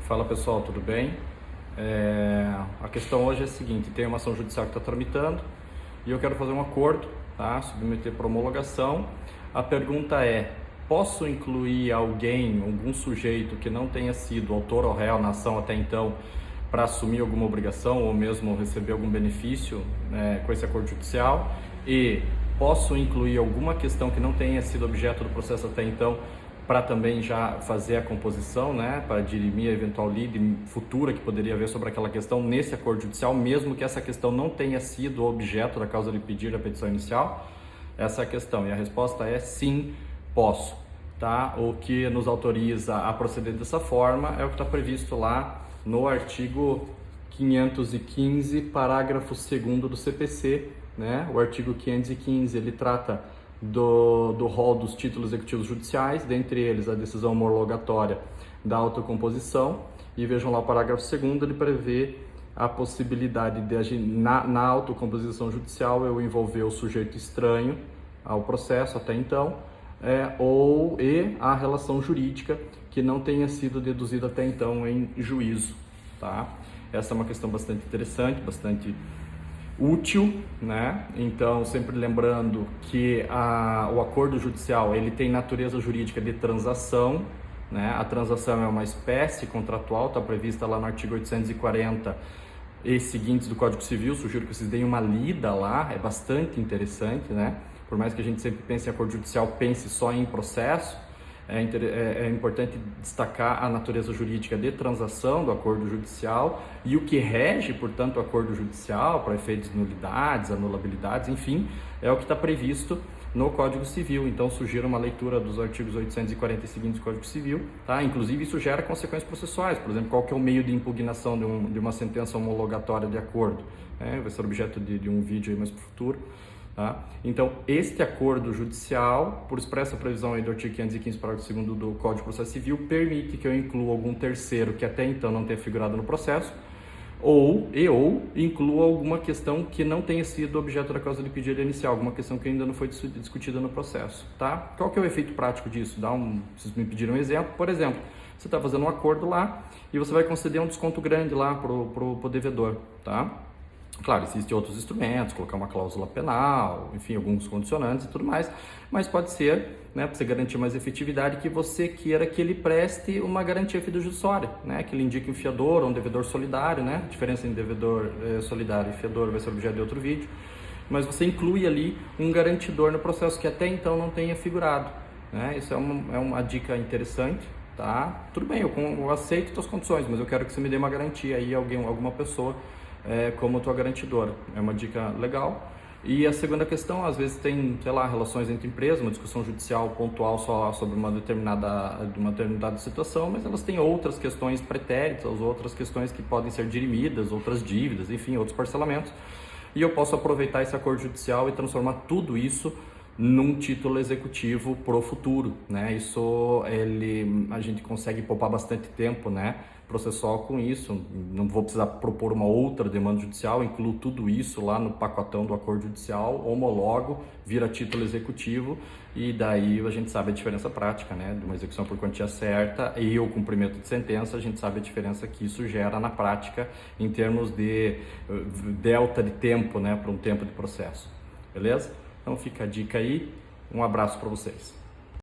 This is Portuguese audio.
Fala pessoal, tudo bem? A questão hoje é a seguinte: tem uma ação judicial que está tramitando e eu quero fazer um acordo, tá? Submeter para homologação. A pergunta é: posso incluir alguém, algum sujeito que não tenha sido autor ou réu na ação até então, para assumir alguma obrigação ou mesmo receber algum benefício, com esse acordo judicial? E posso incluir alguma questão que não tenha sido objeto do processo até então, para também já fazer a composição, para dirimir a eventual lide futura que poderia haver sobre aquela questão nesse acordo judicial, mesmo que essa questão não tenha sido objeto da causa de pedir da petição inicial? Essa é a questão, e a resposta é sim, posso. Tá? O que nos autoriza a proceder dessa forma é o que está previsto lá no artigo 515, parágrafo 2º do CPC. O artigo 515, ele trata do rol dos títulos executivos judiciais, dentre eles a decisão homologatória da autocomposição, e vejam lá o parágrafo 2º, ele prevê a possibilidade de, na autocomposição judicial, eu envolver o sujeito estranho ao processo até então, e a relação jurídica que não tenha sido deduzida até então em juízo, tá? Essa é uma questão bastante interessante, bastante útil, Então, sempre lembrando que o acordo judicial, ele tem natureza jurídica de transação, A transação é uma espécie contratual, está prevista lá no artigo 840 e seguintes do Código Civil. Sugiro que vocês deem uma lida lá, é bastante interessante, Por mais que a gente sempre pense em acordo judicial, pense só em processo, é importante destacar a natureza jurídica de transação do acordo judicial e o que rege, portanto, o acordo judicial para efeitos de nulidades, anulabilidades, enfim, é o que está previsto no Código Civil. Então, sugiro uma leitura dos artigos 840 e seguintes do Código Civil, tá? Inclusive, isso gera consequências processuais. Por exemplo, qual que é o meio de impugnação de uma sentença homologatória de acordo? Vai ser objeto de um vídeo aí mais para o futuro. Tá? Então, este acordo judicial, por expressa previsão aí do artigo 515, parágrafo 2º do Código de Processo Civil, permite que eu inclua algum terceiro que até então não tenha figurado no processo, ou inclua alguma questão que não tenha sido objeto da causa de pedido inicial, alguma questão que ainda não foi discutida no processo. Tá? Qual que é o efeito prático disso? Vocês me pediram um exemplo. Por exemplo, você está fazendo um acordo lá e você vai conceder um desconto grande lá pro devedor, tá? Claro, existem outros instrumentos, colocar uma cláusula penal, enfim, alguns condicionantes e tudo mais, mas pode ser, para você garantir mais efetividade, que você queira que ele preste uma garantia fiduciária, que ele indique um fiador ou um devedor solidário, A diferença entre devedor solidário e fiador vai ser objeto de outro vídeo, mas você inclui ali um garantidor no processo que até então não tenha figurado, Isso é uma dica interessante, tá? Tudo bem, eu aceito suas condições, mas eu quero que você me dê uma garantia aí, alguma pessoa, como tua garantidora. É uma dica legal. E a segunda questão, às vezes tem, relações entre empresas, uma discussão judicial pontual só sobre uma determinada situação, mas elas têm outras questões pretéritas, outras questões que podem ser dirimidas, outras dívidas, enfim, outros parcelamentos. E eu posso aproveitar esse acordo judicial e transformar tudo isso num título executivo pro futuro, Isso, a gente consegue poupar bastante tempo, processual com isso. Não vou precisar propor uma outra demanda judicial, incluo tudo isso lá no pacotão do acordo judicial, homologo, vira título executivo e daí a gente sabe a diferença prática, de uma execução por quantia certa e o cumprimento de sentença. A gente sabe a diferença que isso gera na prática em termos de delta de tempo, para um tempo de processo. Beleza? Então fica a dica aí, um abraço para vocês.